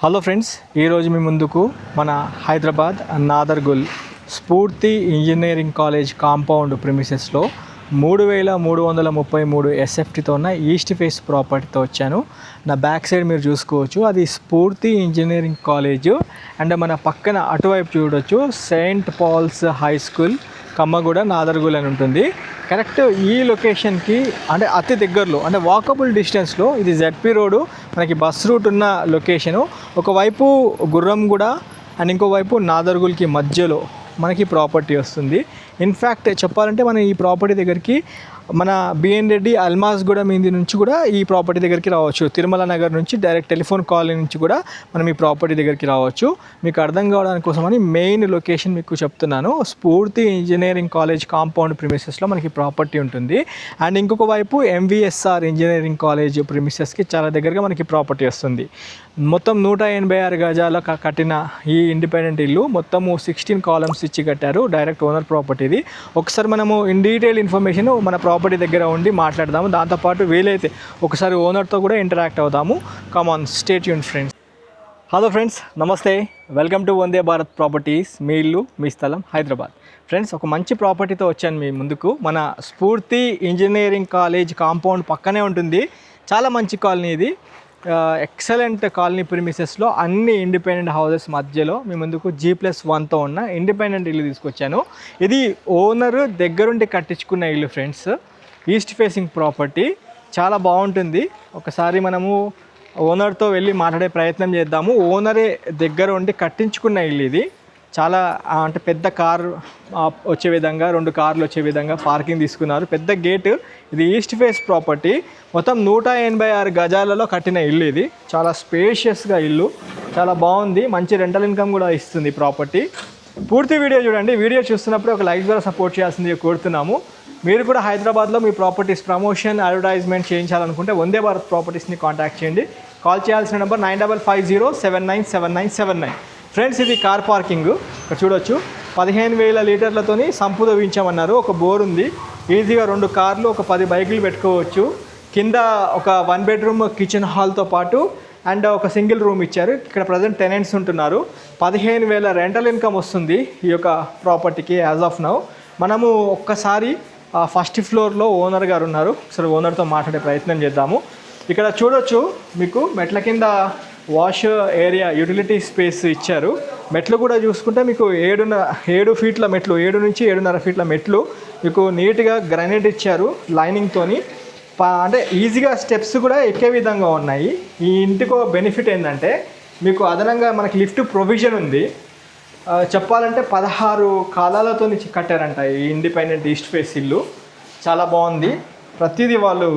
Hello friends, ఈరోజు మీ ముందుకు మన హైదరాబాద్ నాదర్గుల్ స్ఫూర్తి ఇంజనీరింగ్ కాలేజ్ కాంపౌండ్ ప్రిమిసెస్లో 3333 ఎస్ఎఫ్టీతో ఉన్న ఈస్ట్ ఫేస్ ప్రాపర్టీతో వచ్చాను. నా బ్యాక్ సైడ్ మీరు చూసుకోవచ్చు, అది స్ఫూర్తి ఇంజనీరింగ్ కాలేజ్. అండ్ మన పక్కన అటువైపు చూడవచ్చు Saint Paul's high school Kammaguda Nadergul అని ఉంటుంది. కరెక్ట్ ఈ లొకేషన్కి అంటే అతి దగ్గరలో అంటే వాకబుల్ డిస్టెన్స్లో ఇది జెడ్పీ రోడ్డు, మనకి బస్ రూట్ ఉన్న లొకేషను. ఒకవైపు గుర్రంగూడ అండ్ ఇంకోవైపు నాదర్గుల్కి మధ్యలో మనకి ప్రాపర్టీ వస్తుంది. ఇన్ఫ్యాక్ట్ చెప్పాలంటే మనం ఈ ప్రాపర్టీ దగ్గరికి మన బిఎన్ రెడ్డి అల్మాజ్గూడ మీది నుంచి కూడా ఈ ప్రాపర్టీ దగ్గరికి రావచ్చు. తిరుమల నగర్ నుంచి డైరెక్ట్ టెలిఫోన్ కాలనీ నుంచి కూడా మనం ఈ ప్రాపర్టీ దగ్గరికి రావచ్చు. మీకు అర్థం కావడానికి కోసమని మెయిన్ లొకేషన్ మీకు చెప్తున్నాను. స్ఫూర్తి ఇంజనీరింగ్ కాలేజ్ కాంపౌండ్ ప్రిమిసెస్లో మనకి ప్రాపర్టీ ఉంటుంది. అండ్ ఇంకొక వైపు ఎంవిఎస్ఆర్ ఇంజనీరింగ్ కాలేజ్ ప్రిమిసెస్కి చాలా దగ్గరగా మనకి ప్రాపర్టీ వస్తుంది. మొత్తం 186 గజాల కట్టిన ఈ ఇండిపెండెంట్ ఇల్లు మొత్తము 16 కాలమ్స్ ఇచ్చి కట్టారు. డైరెక్ట్ ఓనర్ ప్రాపర్టీ ఇది. ఒకసారి మనము ఇన్ డీటెయిల్ ఇన్ఫర్మేషన్ మన ప్రాపర్టీ దగ్గర ఉండి మాట్లాడదాము. దాంతోపాటు వీలైతే ఒకసారి ఓనర్తో కూడా ఇంటరాక్ట్ అవుదాము. Come on, stay tune friends. Hello friends, namaste, welcome to Vande Bharat properties. మీ ఇల్లు మీ స్థలం హైదరాబాద్. ఫ్రెండ్స్, ఒక మంచి ప్రాపర్టీతో వచ్చాను మీ ముందుకు. మన స్ఫూర్తి ఇంజనీరింగ్ కాలేజ్ కాంపౌండ్ పక్కనే ఉంటుంది. చాలా మంచి కాలనీ ఇది. ఎక్సలెంట్ కాలనీ ప్రిమిసెస్లో అన్ని ఇండిపెండెంట్ హౌసెస్ మధ్యలో మీ ముందుకు G+1తో ఉన్న ఇండిపెండెంట్ ఇల్లు తీసుకొచ్చాను. ఇది ఓనర్ దగ్గరుండి కట్టించుకున్న ఇల్లు ఫ్రెండ్స్. ఈస్ట్ ఫేసింగ్ ప్రాపర్టీ చాలా బాగుంటుంది. ఒకసారి మనము ఓనర్తో వెళ్ళి మాట్లాడే ప్రయత్నం చేద్దాము. ఓనరే దగ్గర ఉండి కట్టించుకున్న ఇల్లు ఇది. చాలా అంటే పెద్ద కారు వచ్చే విధంగా, 2 కార్లు వచ్చే విధంగా పార్కింగ్ తీసుకున్నారు. పెద్ద గేటు. ఇది ఈస్ట్ ఫేస్ ప్రాపర్టీ. మొత్తం 186 గజాలలో కట్టిన ఇల్లు ఇది. చాలా స్పేషియస్గా ఇల్లు, చాలా బాగుంది. మంచి రెంటల్ ఇన్కమ్ కూడా ఇస్తుంది ప్రాపర్టీ. పూర్తి వీడియో చూడండి. వీడియో చూస్తున్నప్పుడు ఒక లైక్ ద్వారా సపోర్ట్ చేయాల్సింది కోరుతున్నాము. మీరు కూడా హైదరాబాద్లో మీ properties promotion, advertisement చేయించాలనుకుంటే Vande Bharat ప్రాపర్టీస్ని contact చేయండి. కాల్ చేయాల్సిన నెంబర్ 9550797979. ఫ్రెండ్స్, ఇది కార్ పార్కింగ్. ఇక్కడ చూడొచ్చు, 15,000 లీటర్లతోని సంపుదవించామన్నారు. ఒక బోర్ ఉంది. ఈజీగా 2 కార్లు, ఒక 10 బైకులు పెట్టుకోవచ్చు. కింద ఒక 1 బెడ్రూమ్ కిచెన్ హాల్తో పాటు అండ్ ఒక సింగిల్ రూమ్ ఇచ్చారు. ఇక్కడ ప్రజెంట్ టెనెంట్స్ ఉంటున్నారు. 15,000 రెంటల్ ఇన్కమ్ వస్తుంది ఈ యొక్క ప్రాపర్టీకి యాజ్ ఆఫ్ నౌ. మనము ఒక్కసారి ఫస్ట్ ఫ్లోర్లో ఓనర్ గారు ఉన్నారు. ఒకసారి ఓనర్తో మాట్లాడే ప్రయత్నం చేద్దాము. ఇక్కడ చూడొచ్చు, మీకు మెట్ల కింద వాష్ ఏరియా, యూటిలిటీ స్పేస్ ఇచ్చారు. మెట్లు కూడా చూసుకుంటే మీకు 7 ఫీట్ల మెట్లు, 7 నుంచి 7.5 ఫీట్ల మెట్లు మీకు నీట్గా గ్రానైట్ ఇచ్చారు లైనింగ్తోని. అంటే ఈజీగా స్టెప్స్ కూడా ఎక్కే విధంగా ఉన్నాయి. ఈ ఇంటికి బెనిఫిట్ ఏంటంటే మీకు అదనంగా మనకి లిఫ్ట్ ప్రొవిజన్ ఉంది. చెప్పాలంటే 16 కాలాలతో కట్టారంట ఈ ఇండిపెండెంట్ ఈస్ట్ ఫేస్ ఇల్లు. చాలా బాగుంది. ప్రతిదీ వాళ్ళు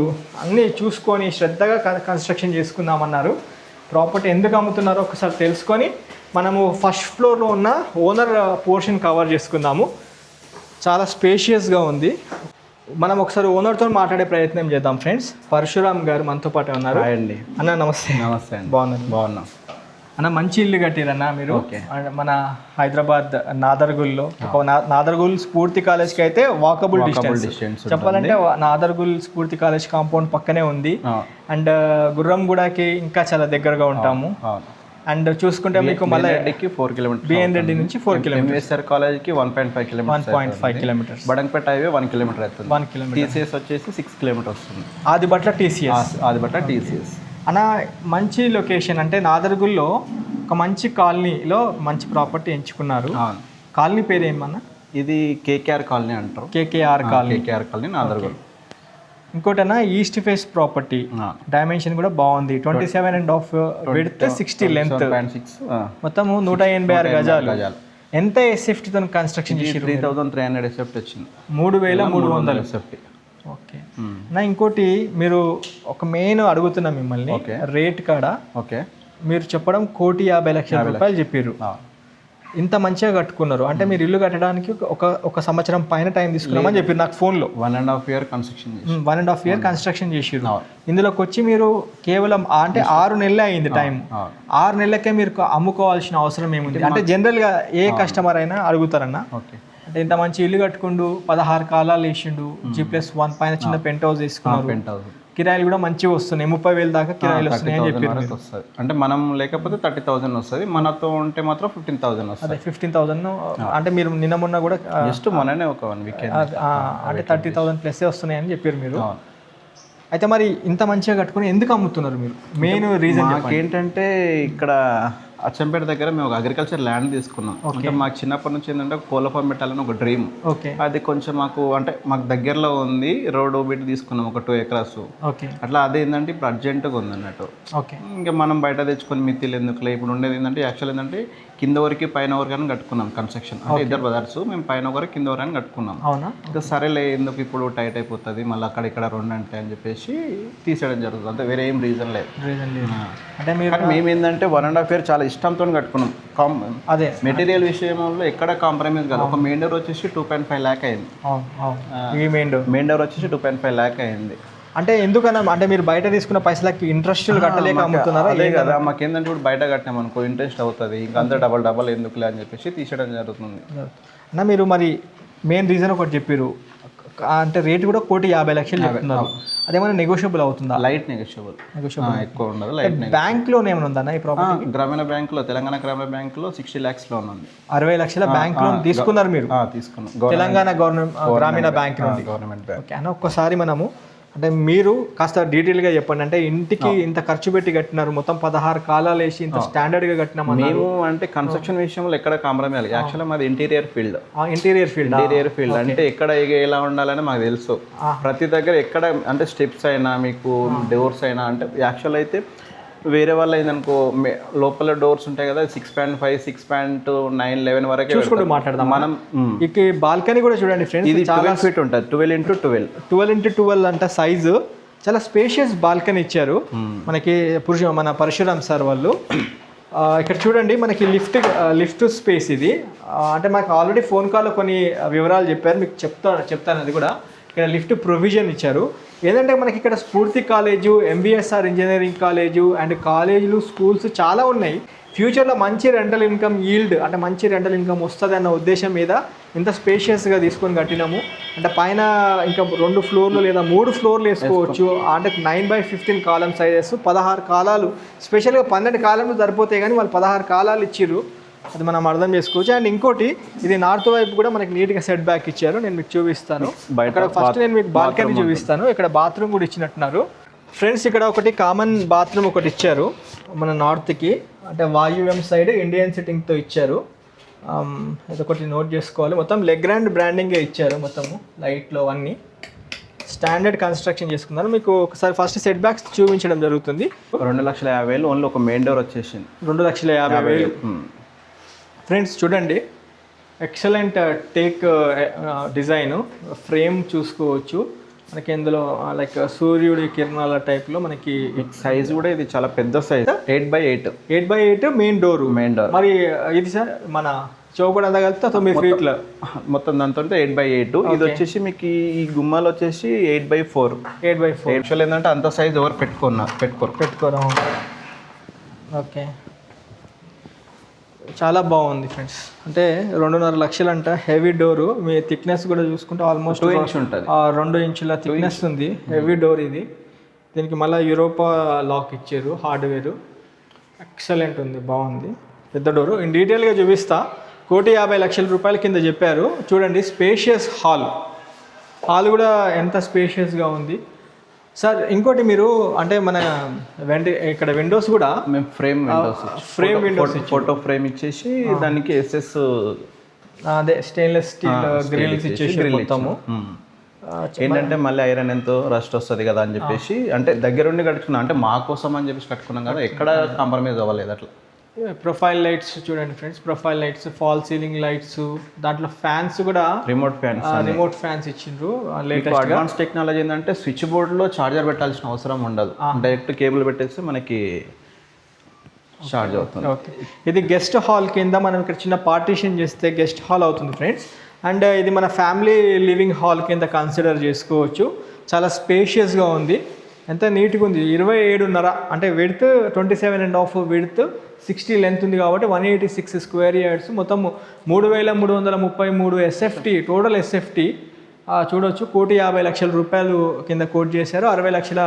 అన్నీ చూసుకొని శ్రద్ధగా కన్స్ట్రక్షన్ చేసుకుందామన్నారు. ప్రాపర్టీ ఎందుకు అమ్ముతున్నారో ఒకసారి తెలుసుకొని మనము ఫస్ట్ ఫ్లోర్లో ఉన్న ఓనర్ పోర్షన్ కవర్ చేసుకుందాము. చాలా స్పేషియస్గా ఉంది. మనం ఒకసారి ఓనర్తో మాట్లాడే ప్రయత్నం చేద్దాం ఫ్రెండ్స్. పరశురామ్ గారు మనతో పాటు ఉన్నారు. అండి అన్న, నమస్తే. నమస్తే అండి. బాగున్నాం అన్న. మంచి ఇల్లు కట్టిరన్న మీరు. మన హైదరాబాద్ నాదర్గుల్లో నాదర్గుల్ స్ఫూర్తి కాలేజ్కి అయితే వాకబుల్ డిస్టెన్స్. చెప్పాలంటే నాదర్గుల్ స్ఫూర్తి కాలేజ్ కాంపౌండ్ పక్కనే ఉంది. అండ్ గుర్రంగూడకి ఇంకా చాలా దగ్గరగా ఉంటాము. అండ్ చూసుకుంటే మీకు మళ్ళీ 4 కిలోమీటర్స్, బిఎన్ రెడ్డి నుంచి 4 కిలోమీటర్స్, ఎంవిఎస్ఆర్ కాలేజ్కి 1.5 కిలోమీటర్స్, బడంగపేట హైవే 1 కిలోమీటర్ అవుతుంది. 1 కిలోమీటర్. టీసీఎస్ వచ్చేసి 6 కిలోమీటర్స్ వస్తుంది. ఆదిబట్ల టీసీఎస్. ఆదిబట్ల టీసీఎస్ అన్న, మంచి లొకేషన్. అంటే నాదర్గుల్లో ఒక మంచి కాలనీలో మంచి ప్రాపర్టీ ఎంచుకున్నారు. కాలనీ పేరు ఏమన్నా? ఇది కేకేఆర్ కాలనీ అంటారు. KKR colony Nadargul. ఇంకోటన్నా ఈస్ట్ ఫేస్ ప్రాపర్టీ. డైమెన్షన్ కూడా బాగుంది. 27.5 విడ్త్, 60 లెంత్, మొత్తం 186 గజాలు. ఎంత ఎస్ఎఫ్టీతో కన్స్ట్రక్షన్ చేసి? 3,300 ఎస్ఎఫ్టీ వచ్చింది. 3,300 ఎస్ఎఫ్టీ. ఓకే. నా ఇంకోటి మీరు ఒక మెయిన్ అడుగుతున్నా మిమ్మల్ని, రేట్ కాడ. ఓకే. మీరు చెప్పడం 1,50,00,000 రూపాయలు చెప్పారు. ఇంత మంచిగా కట్టుకున్నారు అంటే మీరు ఇల్లు కట్టడానికి ఒక సంవత్సరం పైన టైం తీసుకున్నామని చెప్పారు నాకు ఫోన్లో. 1.5 year కన్స్ట్రక్షన్ 1.5 year కన్స్ట్రక్షన్ చేసిరు. ఇందులోకి వచ్చి మీరు కేవలం అంటే 6 నెలలే అయింది టైం. 6 నెలలకే మీరు అమ్ముకోవాల్సిన అవసరం ఏముంది? అంటే జనరల్గా ఏ కస్టమర్ అయినా అడుగుతారన్న. అంటే ఇంత మంచి ఇల్లు కట్టుకుండు, 16 కాలాలు వేసిండు, G+1 పైన చిన్న పెంట్ హౌస్ వేసుకున్నారు. కిరాయిలు కూడా మంచిగా వస్తున్నాయి, 30,000 దాకా కిరాయిలు వస్తున్నాయి అని చెప్పి వస్తుంది. అంటే మనం లేకపోతే 30,000 వస్తుంది, మనతో ఉంటే మాత్రం 15,000 వస్తుంది. అదే 15,000. అంటే మీరు నిన్న మొన్న కూడా జస్ట్ మొన్ననే ఒక 1 వీకెండ్ అంటే 30,000 ప్లస్ వస్తున్నాయి అని చెప్పారు మీరు. అయితే మరి ఇంత మంచిగా కట్టుకుని ఎందుకు అమ్ముతున్నారు మీరు? మెయిన్ రీజన్ ఏంటంటే ఇక్కడ అచ్చంపేట దగ్గర మేము ఒక అగ్రికల్చర్ ల్యాండ్ తీసుకున్నాం. అంటే మాకు చిన్నప్పటి నుంచి ఏంటంటే కోళ్ళ ఫార్మ్ పెట్టాలని ఒక డ్రీమ్. అది కొంచెం మాకు దగ్గరలో ఉంది, రోడ్డు బిట్ తీసుకున్నాం ఒక 2 acres. అట్లా అదేంటంటే ఇప్పుడు అర్జెంటుగా ఉంది అన్నట్టు. ఇంకా మనం బయట తెచ్చుకొని మిత్తిలు ఎందుకులే, ఇప్పుడు ఉండేది ఏంటంటే యాక్చువల్ ఏంటంటే కింద వరకు పైన వరకు అని కట్టుకున్నాం కన్స్ట్రక్షన్. అంటే ఇద్దరు బ్రదర్స్, మేము పైన వరకు కింద వరకు అని కట్టుకున్నాం. ఇంకా సరేలే ఎందుకు ఇప్పుడు టైట్ అయిపోతుంది మళ్ళీ అక్కడ ఇక్కడ 2 అంటే అని చెప్పేసి తీసేయడం జరుగుతుంది. అంతే, వేరే ఏం రీజన్ లేదు. అంటే మేము ఏంటంటే 1.5 year చాలా ఇష్టంతో కట్టుకున్నాం. అదే మెటీరియల్ విషయంలో ఎక్కడ కాంప్రమైజ్ కాదు. ఒక మెయిన్ డోర్ వచ్చేసి 2.5 lakh అయింది. మెయిన్ డోర్ వచ్చేసి 2.5 lakh అయింది. అంటే ఎందుకన్నా, అంటే మీరు బయట తీసుకున్న పైసలకి ఇంట్రెస్ట్ కట్టలేక అమ్ముతున్నారా? అదే కదా, మాకేంటంటే ఇప్పుడు బయట కట్టినాం అనుకో ఇంట్రెస్ట్ అవుతుంది, ఇంకా అంతా డబల్ ఎందుకులే అని చెప్పేసి తీసేయడం జరుగుతుంది. అన్న మీరు మరి మెయిన్ రీజన్ ఒకటి చెప్పారు, అంటే రేట్ కూడా 1,50,00,000 చెప్తున్నారు. అదేమైనా నెగోషియబుల్ అవుతుందా? లైట్ నెగోషియబుల్, ఎక్కువ ఉండదు. బ్యాంక్ లోన్ ఏమైనా ఉందన్న ఈ ప్రాపర్టీ? గ్రామీణ బ్యాంకులో, తెలంగాణ గ్రామీణ బ్యాంకులో 60 lakhs లోన్ ఉంది. 60 లక్షల బ్యాంక్ లోన్ తీసుకున్నారు మీరు? తీసుకున్నాం, తెలంగాణ గ్రామీణ బ్యాంక్ నుండి. Government bank. ఓకే అన్న, ఒక్కసారి మనము అంటే మీరు కాస్త డీటెయిల్గా చెప్పండి. అంటే ఇంటికి ఇంత ఖర్చు పెట్టి కట్టినారు, మొత్తం 16 కాలాలు వేసి ఇంత స్టాండర్డ్గా కట్టినాము. మేము అంటే కన్స్ట్రక్షన్ విషయంలో ఎక్కడ కాంప్రమైజ్. యాక్చువల్గా మాది ఇంటీరియర్ ఫీల్డ్ అంటే ఎక్కడ ఎలా ఉండాలని మాకు తెలుసు. ప్రతి దగ్గర ఎక్కడ అంటే స్టెప్స్ అయినా మీకు డోర్స్ అయినా, అంటే యాక్చువల్ అయితే వేరే వాళ్ళు ఏందనుకో లోపల డోర్స్ ఉంటాయి కదా 6.5, 6.9, 11 వరకు చూసుకుంటూ మాట్లాడదాం మనం. ఇక బాల్కనీ కూడా చూడండి ఫ్రెండ్స్, ఇది 12 feet ఉంటుంది, 12x12 అంట సైజు. చాలా స్పేషియస్ బాల్కనీ ఇచ్చారు మనకి మన పరశురామ్ సార్ వాళ్ళు. ఇక్కడ చూడండి మనకి లిఫ్ట్ స్పేస్ ఇది. అంటే మాకు ఆల్రెడీ ఫోన్ కాల్లో కొన్ని వివరాలు చెప్పారు, మీకు చెప్తాను అది కూడా. ఇక్కడ లిఫ్ట్ ప్రొవిజన్ ఇచ్చారు. ఏంటంటే మనకి ఇక్కడ స్ఫూర్తి college, MBSR engineering college and కాలేజీలు, స్కూల్స్ చాలా ఉన్నాయి. ఫ్యూచర్లో మంచి రెంటల్ ఇన్కమ్ అంటే మంచి రెంటల్ ఇన్కమ్ వస్తుంది అన్న ఉద్దేశం మీద ఇంత స్పేషియస్గా తీసుకొని కట్టినాము. అంటే పైన ఇంకా 2 ఫ్లోర్లు లేదా 3 ఫ్లోర్లు వేసుకోవచ్చు. అంటే 9x15 కాలం సైజెస్, 16 కాలాలు. స్పెషల్గా 12 కాలాలు సరిపోతాయి కానీ వాళ్ళు 16 కాలాలు ఇచ్చిర్రు, అది మనం అర్థం చేసుకోవచ్చు. అండ్ ఇంకోటి, ఇది నార్త్ వైపు కూడా మనకి నీట్గా సెట్ బ్యాక్ ఇచ్చారు. నేను మీకు చూపిస్తాను. ఇక్కడ ఫస్ట్ నేను మీకు బాల్కనీ చూపిస్తాను. ఇక్కడ బాత్రూమ్ కూడా ఇచ్చినట్టున్నారు ఫ్రెండ్స్. ఇక్కడ ఒకటి కామన్ బాత్రూమ్ ఒకటి ఇచ్చారు మన నార్త్కి. అంటే వాయువ్యం సైడ్ ఇండియన్ సిట్టింగ్తో ఇచ్చారు. ఇదొకటి నోట్ చేసుకోవాలి. మొత్తం లెగ్రాండ్ బ్రాండింగే ఇచ్చారు, మొత్తము లైట్లు అన్నీ స్టాండర్డ్ కన్స్ట్రక్షన్ చేసుకున్నారు. మీకు ఒకసారి ఫస్ట్ సెట్ బ్యాక్స్ చూపించడం జరుగుతుంది. 2,50,000 ఓన్లీ ఒక మెయిన్ డోర్ వచ్చేసింది. 2,50,000 ఫ్రెండ్స్. చూడండి, ఎక్సలెంట్ టేక్ డిజైన్, ఫ్రేమ్ చూసుకోవచ్చు మనకి ఇందులో. లైక్ సూర్యుడి కిరణాల టైప్లో మనకి సైజ్ కూడా ఇది చాలా పెద్ద సైజ్, 8x8 మెయిన్ డోర్. మరి ఇది సార్ మన చౌకడ అంతా కలిపితే 9 feet మొత్తం. దాంతో 8x8. ఇది వచ్చేసి మీకు ఈ గుమ్మాలు వచ్చేసి 8x4. యాక్చువల్ ఏంటంటే అంత సైజ్ ఎవరు పెట్టుకోరు. ఓకే, చాలా బాగుంది ఫ్రెండ్స్. అంటే 2.5 లక్షలు అంట. Heavy door. మీ థిక్నెస్ కూడా చూసుకుంటే ఆల్మోస్ట్ 2 inch ఉంటుంది. 2 ఇంచుల థిక్నెస్ ఉంది. హెవీ డోర్ ఇది. దీనికి మళ్ళీ యూరోపా లాక్ ఇచ్చారు, హార్డ్వేర్. ఎక్సలెంట్ ఉంది, బాగుంది, పెద్ద డోరు. ఇన్ డీటెయిల్గా చూపిస్తా. 1,50,00,000 రూపాయల కింద చెప్పారు. చూడండి, స్పేషియస్ హాల్ కూడా ఎంత స్పేషియస్గా ఉంది సార్. ఇంకోటి మీరు అంటే మన ఇక్కడ విండోస్ కూడా మేము ఫ్రేమ్ విండోస్ ఫోటో ఫ్రేమ్ ఇచ్చేసి దానికి SS అదే స్టెయిన్లెస్ స్టీల్ గ్రిల్స్ ఇచ్చేసి మొత్తము. ఏంటంటే మళ్ళీ ఐరన్ ఎంతో రస్ట్ వస్తుంది కదా అని చెప్పేసి, అంటే దగ్గరుండి కట్టుకున్నాం, అంటే మా కోసం అని చెప్పేసి కట్టుకున్నాం కదా, ఎక్కడ కాంప్రమైజ్ అవ్వలేదు. అట్లా ప్రొఫైల్ లైట్స్ చూడండి friends, profile lights, fall ceiling lights, దాంట్లో ఫ్యాన్స్ కూడా రిమోట్ ఫ్యాన్స్ ఇచ్చిండ్రు. లేటెస్ట్ అడ్వాన్స్ టెక్నాలజీ ఏంటంటే స్విచ్ బోర్డ్లో చార్జర్ పెట్టాల్సిన అవసరం ఉండదు, డైరెక్ట్ కేబుల్ పెట్టేసి మనకి చార్జ్ అవుతుంది. ఓకే, ఇది గెస్ట్ హాల్ కింద మనం ఇక్కడ చిన్న పార్టీషన్ చేస్తే గెస్ట్ హాల్ అవుతుంది ఫ్రెండ్స్. అండ్ ఇది మన ఫ్యామిలీ లివింగ్ హాల్ కింద కన్సిడర్ చేసుకోవచ్చు. చాలా స్పేషియస్గా ఉంది, ఎంత నీట్గా ఉంది. 27.5 అంటే విడ్త్, 27.5 విడ్త్, 60 లెంత్ ఉంది కాబట్టి 186 స్క్వేర్ యార్డ్స్. మొత్తం 3,333 SFT టోటల్ SFT. చూడొచ్చు 1,50,00,000 రూపాయలు కింద కోట్ చేశారు. 60 లక్షల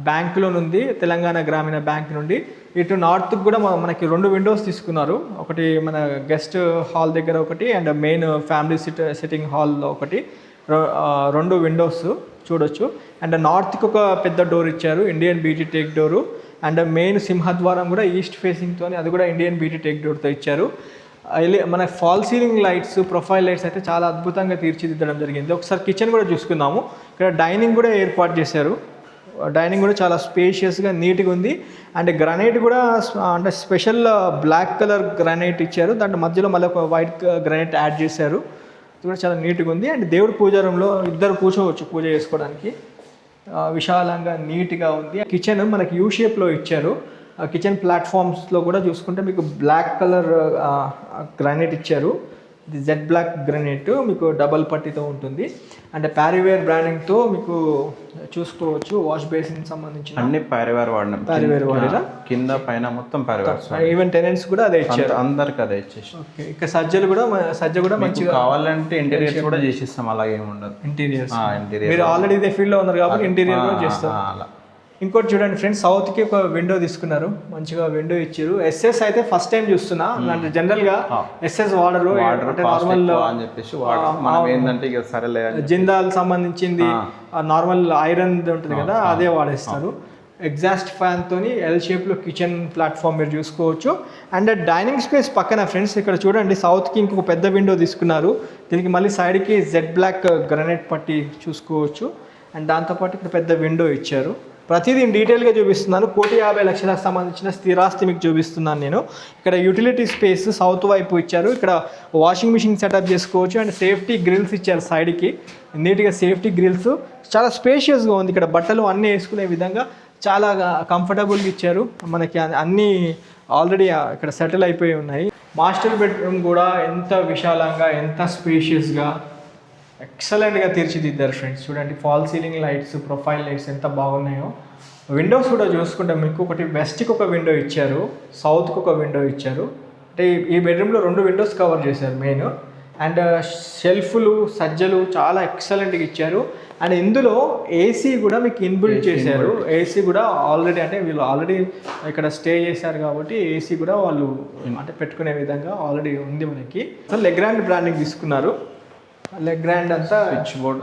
బ్యాంక్ లోన్ ఉంది తెలంగాణ గ్రామీణ బ్యాంక్ నుండి. ఇటు నార్త్కి కూడా మనకి 2 విండోస్ తీసుకున్నారు. ఒకటి మన గెస్ట్ హాల్ దగ్గర ఒకటి అండ్ మెయిన్ ఫ్యామిలీ సిట్టింగ్ హాల్లో ఒకటి, 2 విండోస్ చూడొచ్చు. అండ్ నార్త్కి ఒక పెద్ద డోర్ ఇచ్చారు, Indian BT take door. And main సింహద్వారం కూడా ఈస్ట్ ఫేసింగ్తో, అది కూడా ఇండియన్ బీటీ టేక్ డోర్తో ఇచ్చారు. మన fall ceiling lights, profile lights అయితే చాలా అద్భుతంగా తీర్చిదిద్దడం జరిగింది. ఒకసారి కిచెన్ కూడా చూసుకుందాము. ఇక్కడ డైనింగ్ కూడా ఏర్పాటు చేశారు. డైనింగ్ కూడా చాలా స్పేషియస్గా నీట్గా ఉంది. అండ్ గ్రానైట్ కూడా అంటే స్పెషల్ బ్లాక్ కలర్ గ్రానైట్ ఇచ్చారు, దాంట్లో మధ్యలో మళ్ళీ ఒక వైట్ గ్రానైట్ యాడ్ చేశారు. ఇది కూడా చాలా నీట్గా ఉంది. అండ్ దేవుడి పూజ రూమ్లో 2 కూర్చోవచ్చు పూజ చేసుకోవడానికి, విశాలంగా నీట్గా ఉంది. కిచెన్ మనకి యూ షేప్లో ఇచ్చారు. కిచెన్ ప్లాట్ఫామ్స్లో కూడా చూసుకుంటే మీకు బ్లాక్ కలర్ గ్రానైట్ ఇచ్చారు. ఇది జెడ్ బ్లాక్ గ్రానైట్ మీకు డబల్ పట్టీతో ఉంటుంది. అండ్ ప్యారివేర్ బ్రాండింగ్తో మీకు చూసుకోవచ్చు. వాష్ బేసిన్ సంబంధించిన అన్ని ప్యారివేర్ వాడినాం. ప్యారివేర్ వాడినా కింద పైన మొత్తం ప్యారివేర్. ఈవెన్ టెనెంట్స్ కూడా అదే ఇచ్చారు, అందరికి అదే ఇచ్చేసి. ఓకే, ఇక్కడ సజ్జ కూడా మంచిగా కావాలంటే ఇంటీరియర్స్ కూడా చేసిస్తాం, అలాగే ఉండదు. ఇంటీరియర్స్ మీరు ఆల్రెడీ ఇదే ఫీల్డ్లో ఉన్నారు కాబట్టి ఇంటీరియర్ కూడా చేస్తాం. అలా ఇంకోటి చూడండి ఫ్రెండ్స్, సౌత్కి ఒక విండో తీసుకున్నారు, మంచిగా విండో ఇచ్చారు. ఎస్ఎస్ అయితే ఫస్ట్ టైం చూస్తున్నా. అంటే జనరల్గా ఎస్ఎస్ వాడరు, అంటే నార్మల్ అని చెప్పేసి మనం ఏంటంటే ఇక సరేలే జిందాల్ సంబంధించింది నార్మల్ ఐరన్ ఉంటుంది కదా, అదే వాడేస్తారు. ఎగ్జాస్ట్ ఫ్యాన్ తోని ఎల్ షేప్లో కిచెన్ ప్లాట్ఫామ్ మీరు చూసుకోవచ్చు. అండ్ డైనింగ్ స్పేస్ పక్కన ఫ్రెండ్స్ ఇక్కడ చూడండి, సౌత్కి ఇంకొక పెద్ద విండో తీసుకున్నారు. దీనికి మళ్ళీ సైడ్కి జెడ్ బ్లాక్ గ్రానైట్ పట్టి చూసుకోవచ్చు. అండ్ దాంతోపాటు ఇక్కడ పెద్ద విండో ఇచ్చారు. ప్రతిదీ డీటెయిల్గా చూపిస్తున్నాను. 1,50,00,000 సంబంధించిన స్థిరాస్తి మీకు చూపిస్తున్నాను నేను. ఇక్కడ యూటిలిటీ స్పేస్ సౌత్ వైపు ఇచ్చారు. ఇక్కడ వాషింగ్ మిషన్ సెటప్ చేసుకోవచ్చు. అండ్ సేఫ్టీ గ్రిల్స్ ఇచ్చారు సైడ్కి, నీట్గా సేఫ్టీ గ్రిల్స్, చాలా స్పేషియస్గా ఉంది. ఇక్కడ బట్టలు అన్నీ వేసుకునే విధంగా చాలా కంఫర్టబుల్గా ఇచ్చారు. మనకి అన్నీ ఆల్రెడీ ఇక్కడ సెటిల్ అయిపోయి ఉన్నాయి. మాస్టర్ బెడ్రూమ్ కూడా ఎంత విశాలంగా, ఎంత స్పేషియస్గా, ఎక్సలెంట్గా తీర్చిదిద్దారు ఫ్రెండ్స్. చూడండి, fall ceiling lights, profile lights ఎంత బాగున్నాయో. విండోస్ కూడా చూసుకుంటే మీకు ఒకటి వెస్ట్కి ఒక విండో ఇచ్చారు, సౌత్కి ఒక విండో ఇచ్చారు. అంటే ఈ బెడ్రూమ్లో 2 విండోస్ కవర్ చేశారు మెయిన్. అండ్ షెల్ఫ్లు, సజ్జలు చాలా ఎక్సలెంట్గా ఇచ్చారు. అండ్ ఇందులో ఏసీ కూడా మీకు ఇన్బిల్ట్ చేశారు. ఏసీ కూడా ఆల్రెడీ, అంటే వీళ్ళు ఆల్రెడీ ఇక్కడ స్టే చేశారు కాబట్టి ఏసీ కూడా వాళ్ళు అంటే పెట్టుకునే విధంగా ఆల్రెడీ ఉంది మనకి. లెగ్రాండ్ బ్రాండింగ్ తీసుకున్నారు. లెగ్రాండ్ అంతా స్విచ్ బోర్డ్,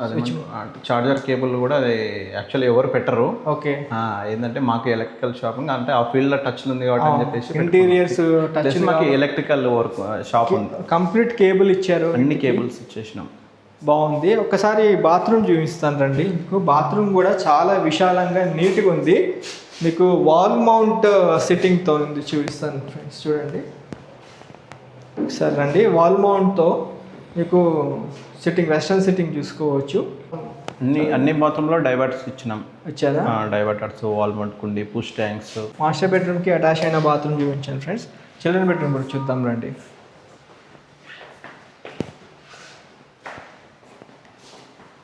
చార్జర్ కేబుల్ కూడా అది యాక్చువల్లీ ఎవరు పెట్టరు. ఓకే, ఏంటంటే మాకు ఎలక్ట్రికల్ షాపింగ్ అంటే ఆ ఫీల్డ్ లో టచ్ ఉంది కాబట్టి అని చెప్పేసి ఇంటీరియర్స్ టచ్, మాకు ఎలక్ట్రికల్ వర్క్ షాప్ ఉంది. కంప్లీట్ కేబుల్ ఇచ్చారు, అన్ని కేబుల్స్ ఇచ్చేసినాం. బాగుంది. ఒకసారి బాత్రూమ్ చూపిస్తాను రండి. మీకు బాత్రూమ్ కూడా చాలా విశాలంగా నీట్గా ఉంది. మీకు వాల్ మౌంట్ సిట్టింగ్తో ఉంది, చూపిస్తాను ఫ్రెండ్స్. చూడండి ఒకసారి రండి. వాల్ మౌంట్తో మీకు సిట్టింగ్, వెస్టర్న్ సిట్టింగ్ చూసుకోవచ్చు. అన్ని బాత్రూంలో డైవర్టర్స్ ఇచ్చారా? డైవర్టర్స్, వాల్ మౌంట్ కుండి, పుష్ ట్యాంక్స్. మాస్టర్ బెడ్రూమ్కి అటాచ్ అయిన బాత్రూమ్ చూపించాను ఫ్రెండ్స్. చిల్డ్రన్ బెడ్రూమ్ కూడా చూద్దాం రండి.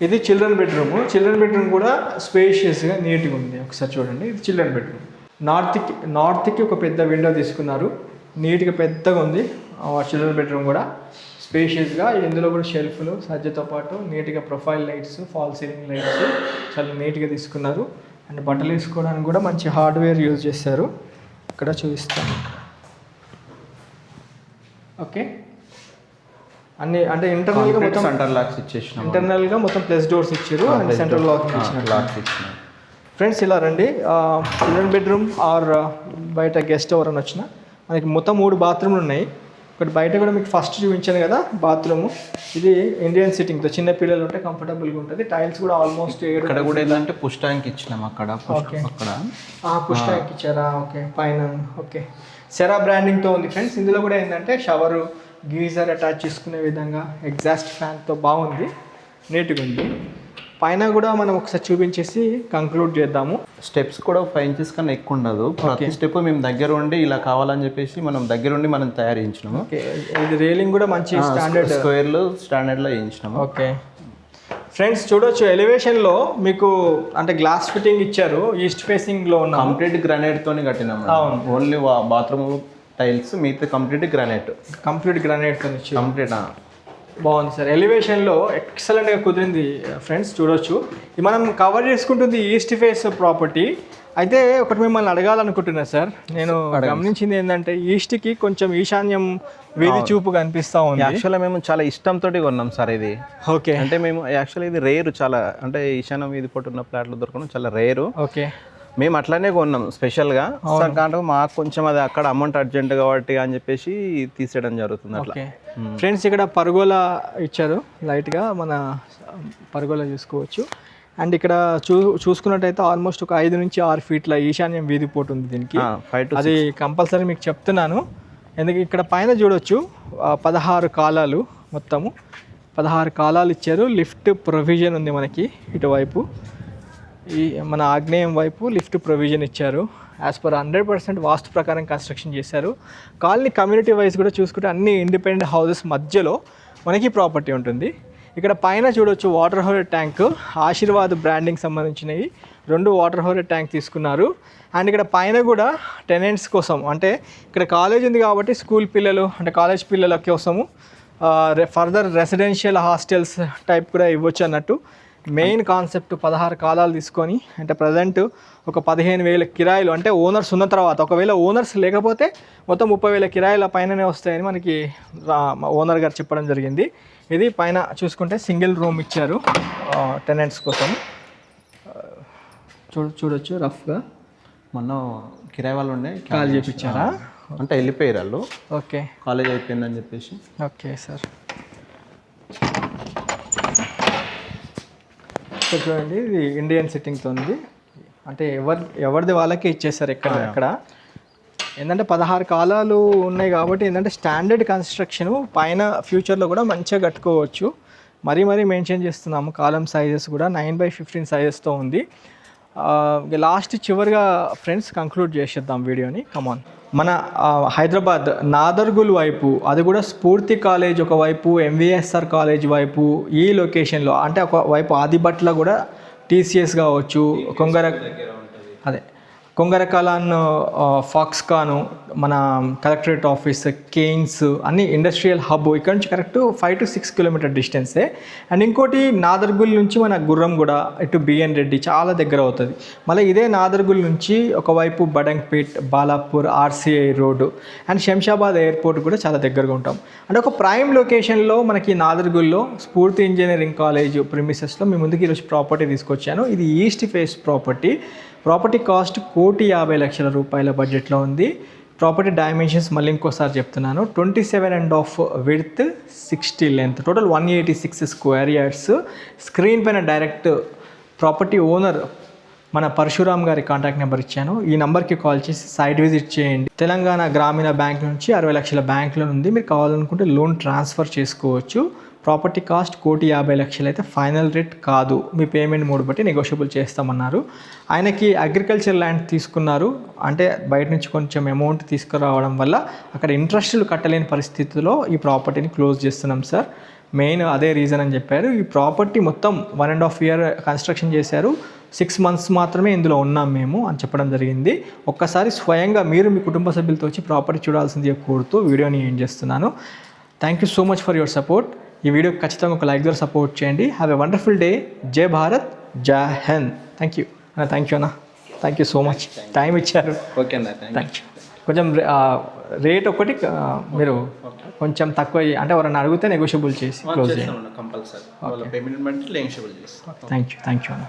ఇది చిల్డ్రన్ బెడ్రూమ్. చిల్డ్రన్ బెడ్రూమ్ కూడా స్పేషియస్గా నీట్గా ఉంది. ఒకసారి చూడండి, ఇది చిల్డ్రన్ బెడ్రూమ్. నార్త్కి ఒక పెద్ద విండో తీసుకున్నారు, నీట్గా పెద్దగా ఉంది. చిల్డ్రన్ బెడ్రూమ్ కూడా స్పేషియస్గా, ఇందులో కూడా షెల్ఫ్లు, సజ్జతో పాటు నీట్గా profile lights, fall ceiling lights చాలా నీట్గా తీసుకున్నారు. అండ్ బట్టలు వేసుకోవడానికి కూడా మంచి హార్డ్వేర్ యూజ్ చేశారు. ఇక్కడ చూపిస్తాను. ఓకే, అన్ని అంటే ఇంటర్నల్గా మొత్తం సెంటర్ లాక్స్ ఇచ్చేసినాం. ఇంటర్నల్గా మొత్తం ప్లస్ డోర్స్ ఇచ్చారు అండ్ సెంట్రల్ లాక్స్ ఇచ్చిన. ఫ్రెండ్స్ ఇలా రండి. చిల్డ్రన్ బెడ్రూమ్ ఆర్ బయట గెస్ట్ ఎవరైనా వచ్చినా మనకి మొత్తం 3 బాత్రూమ్లు ఉన్నాయి. ఒకటి బయట కూడా మీకు ఫస్ట్ చూపించాను కదా బాత్రూము, ఇది ఇండియన్ సిట్టింగ్తో, చిన్న పిల్లలు ఉంటే కంఫర్టబుల్గా ఉంటుంది. టైల్స్ కూడా ఆల్మోస్ట్ ఇక్కడ కూడా ఏంటంటే పుష్ ట్యాంక్ ఇచ్చినాం. అక్కడ పుష్ ట్యాంక్ ఇచ్చారా? ఓకే, పైన ఓకే సెరా బ్రాండింగ్తో ఉంది ఫ్రెండ్స్. ఇందులో కూడా ఏంటంటే షవరు, గీజర్ అటాచ్ చేసుకునే విధంగా, ఎగ్జాస్ట్ ఫ్యాన్తో బాగుంది, నీట్గా ఉంది. పైన కూడా మనం ఒకసారి చూపించేసి కంక్లూడ్ చేద్దాము. స్టెప్స్ కూడా 5 ఇంచెస్ కన్నా ఎక్కువ ఉండదు. ప్రతి స్టెప్ మేము దగ్గర ఉండి ఇలా కావాలని చెప్పేసి మనం దగ్గరుండి మనం తయారు చేయించినాము. ఇది రేలింగ్ కూడా మంచి స్టాండర్డ్లో వేయించినాము. ఓకే ఫ్రెండ్స్, చూడొచ్చు ఎలివేషన్లో మీకు అంటే గ్లాస్ ఫిట్టింగ్ ఇచ్చారు. ఈస్ట్ ఫేసింగ్లో ఉన్న కంప్లీట్ గ్రానైట్తోనే కట్టినాము. అవును, ఓన్లీ బాత్రూమ్ టైల్స్, మిగతా కంప్లీట్ గ్రానైట్తో ఇచ్చారు. కంప్లీట్ బాగుంది సార్. ఎలివేషన్లో ఎక్సలెంట్గా కుదిరింది ఫ్రెండ్స్, చూడొచ్చు. ఇది మనం కవర్ చేసుకుంటుంది ఈస్ట్ ఫేస్ ప్రాపర్టీ. అయితే ఒకటి మిమ్మల్ని అడగాలనుకుంటున్నా సార్, నేను గమనించింది ఏంటంటే ఈస్ట్కి కొంచెం ఈశాన్యం వీధి చూపు కనిపిస్తూ ఉంది. యాక్చువల్గా మేము చాలా ఇష్టంతో కొన్నాం సార్ ఇది. ఓకే. అంటే మేము యాక్చువల్లీ ఇది రేరు, చాలా అంటే ఈశాన్యం వీధి పొట్టు ఉన్న ప్లాట్లు దొరకడం చాలా రేరు. ఓకే. మేము అట్లానే కొన్నాం స్పెషల్గా. కానీ మాకు కొంచెం అది అక్కడ అమౌంట్ అర్జెంట్ కాబట్టి అని చెప్పేసి తీసేయడం జరుగుతుంది అట్లా. ఫ్రెండ్స్ ఇక్కడ పర్గోలా ఇచ్చారు, లైట్గా మన పర్గోలా చూసుకోవచ్చు. అండ్ ఇక్కడ చూసుకున్నట్టయితే ఆల్మోస్ట్ ఒక 5 నుంచి 6 ఫీట్ల ఈశాన్యం వీధి పోటు ఉంది దీనికి. అది కంపల్సరీ మీకు చెప్తున్నాను, ఎందుకంటే ఇక్కడ పైన చూడొచ్చు 16 కాలాలు, మొత్తము 16 కాలాలు ఇచ్చారు. లిఫ్ట్ ప్రొవిజన్ ఉంది మనకి ఇటువైపు, ఈ మన ఆగ్నేయం వైపు లిఫ్ట్ ప్రొవిజన్ ఇచ్చారు. యాజ్ పర్ 100% వాస్తు ప్రకారం కన్స్ట్రక్షన్ చేశారు. కాలనీ కమ్యూనిటీ వైజ్ కూడా చూసుకుంటే అన్ని ఇండిపెండెంట్ హౌసెస్ మధ్యలో మనకి ప్రాపర్టీ ఉంటుంది. ఇక్కడ పైన చూడొచ్చు వాటర్ హోర్ ట్యాంక్, ఆశీర్వాద్ బ్రాండింగ్ సంబంధించినవి 2 వాటర్ హోర్ ట్యాంక్ తీసుకున్నారు. అండ్ ఇక్కడ పైన కూడా టెనెంట్స్ కోసం, అంటే ఇక్కడ కాలేజ్ ఉంది కాబట్టి స్కూల్ పిల్లలు అంటే కాలేజ్ పిల్లల కోసము ఫర్దర్ రెసిడెన్షియల్ హాస్టల్స్ టైప్ కూడా ఇవ్వచ్చు అన్నట్టు మెయిన్ కాన్సెప్ట్. 16 కాలాలు తీసుకొని, అంటే ప్రజెంట్ ఒక 15,000 కిరాయిలు, అంటే ఓనర్స్ ఉన్న తర్వాత, ఒకవేళ ఓనర్స్ లేకపోతే మొత్తం 30,000 కిరాయిల పైననే వస్తాయని మనకి ఓనర్ గారు చెప్పడం జరిగింది. ఇది పైన చూసుకుంటే సింగిల్ రూమ్ ఇచ్చారు టెనెంట్స్ కోసం. చూడొచ్చు రఫ్గా. మొన్న కిరాయి వాళ్ళు ఉండే కాల్ చేయించారా? అంటే వెళ్ళిపోయారు వాళ్ళు. ఓకే. కాలేజ్ అయిపోయిందని చెప్పేసి. Okay sir. చూడండి, ఇది ఇండియన్ సిట్టింగ్తో ఉంది, అంటే ఎవరిది వాళ్ళకే ఇచ్చేస్తారు ఎక్కడ. ఏంటంటే 16 కాలాలు ఉన్నాయి కాబట్టి ఏంటంటే స్టాండర్డ్ కన్స్ట్రక్షన్, పైన ఫ్యూచర్లో కూడా మంచిగా కట్టుకోవచ్చు. మరీ మెన్షన్ చేస్తున్నాము. కాలం సైజెస్ కూడా 9/15 సైజెస్తో ఉంది. లాస్ట్ చివరిగా ఫ్రెండ్స్ కంక్లూడ్ చేసేద్దాం వీడియోని. కమాన్. మన హైదరాబాద్ నాదర్గుల్ వైపు, అది కూడా స్ఫూర్తి కాలేజ్ ఒకవైపు, ఎంవిఎస్ఆర్ కాలేజ్ వైపు, ఈ లొకేషన్లో అంటే ఒకవైపు ఆదిబట్ల కూడా టీసీఎస్ కావచ్చు, కొంగరకాలాన్, ఫాక్స్కాను, మన కలెక్టరేట్ ఆఫీస్, కేయిన్స్, అన్ని ఇండస్ట్రియల్ హబ్ ఇక్కడ నుంచి కరెక్ట్ 5 to 6 కిలోమీటర్ డిస్టెన్సే. అండ్ ఇంకోటి నాదర్గుల్ నుంచి మన గుర్రంగూడ ఇటు బిఎన్ రెడ్డి చాలా దగ్గర అవుతుంది. మళ్ళీ ఇదే నాదర్గుల్ నుంచి ఒకవైపు Badangpet, Balapur, RCI road and Shamshabad airport కూడా చాలా దగ్గరగా ఉంటాం. అంటే ఒక ప్రైమ్ లొకేషన్లో మనకి నాదర్గుల్లో స్ఫూర్తి ఇంజనీరింగ్ కాలేజ్ ప్రిమిసెస్లో మీ ముందుకు ఈరోజు ప్రాపర్టీ తీసుకొచ్చాను. ఇది ఈస్ట్ ఫేస్ ప్రాపర్టీ కాస్ట్ 1,50,00,000 రూపాయల బడ్జెట్లో ఉంది. ప్రాపర్టీ డైమెన్షన్స్ మళ్ళీ ఇంకోసారి చెప్తున్నాను. 27.5 width, 60 length, total 186 square yards. Screen పైన డైరెక్ట్ ప్రాపర్టీ ఓనర్ మన పరశురామ్ గారి కాంటాక్ట్ నెంబర్ ఇచ్చాను. ఈ నెంబర్కి కాల్ చేసి సైట్ విజిట్ చేయండి. తెలంగాణ గ్రామీణ బ్యాంక్ నుంచి 60 లక్షల బ్యాంకులో ఉంది. మీరు కావాలనుకుంటే లోన్ ట్రాన్స్ఫర్ చేసుకోవచ్చు. ప్రాపర్టీ కాస్ట్ 1,50,00,000 అయితే ఫైనల్ రేట్ కాదు, మీ పేమెంట్ మోడ్ బట్టి నెగోషియబుల్ చేస్తామన్నారు. ఆయనకి అగ్రికల్చర్ ల్యాండ్ తీసుకున్నారు, అంటే బయట నుంచి కొంచెం అమౌంట్ తీసుకురావడం వల్ల అక్కడ ఇంట్రెస్టులు కట్టలేని పరిస్థితిలో ఈ ప్రాపర్టీని క్లోజ్ చేస్తున్నాం సార్. మెయిన్ అదే రీజన్ అని చెప్పారు. ఈ ప్రాపర్టీ మొత్తం 1.5 year కన్స్ట్రక్షన్ చేశారు, 6 months మాత్రమే ఇందులో ఉన్నాం మేము అని చెప్పడం జరిగింది. ఒక్కసారి స్వయంగా మీరు మీ కుటుంబ సభ్యులతో వచ్చి ప్రాపర్టీ చూడాల్సింది కోరుతూ వీడియోని ఏం చేస్తున్నాను. Thank you so much for your support. ఈ వీడియోకి ఖచ్చితంగా ఒక లైక్ ద్వారా సపోర్ట్ చేయండి. Have a wonderful day. జై భారత్, జై హింద్. థ్యాంక్ యూ అన్న. Thank you so much, time ఇచ్చారు. ఓకే అన్న, థ్యాంక్ యూ. కొంచెం రేట్ ఒకటి మీరు కొంచెం తక్కువ, అంటే ఎవరైనా అడిగితే నెగోషియబుల్ చేసి క్లోజ్ చేయండి. కంపల్సరీ పేమెంట్ బట్టి నెగోషియబుల్ చేస్తాం. థ్యాంక్ యూ అన్న.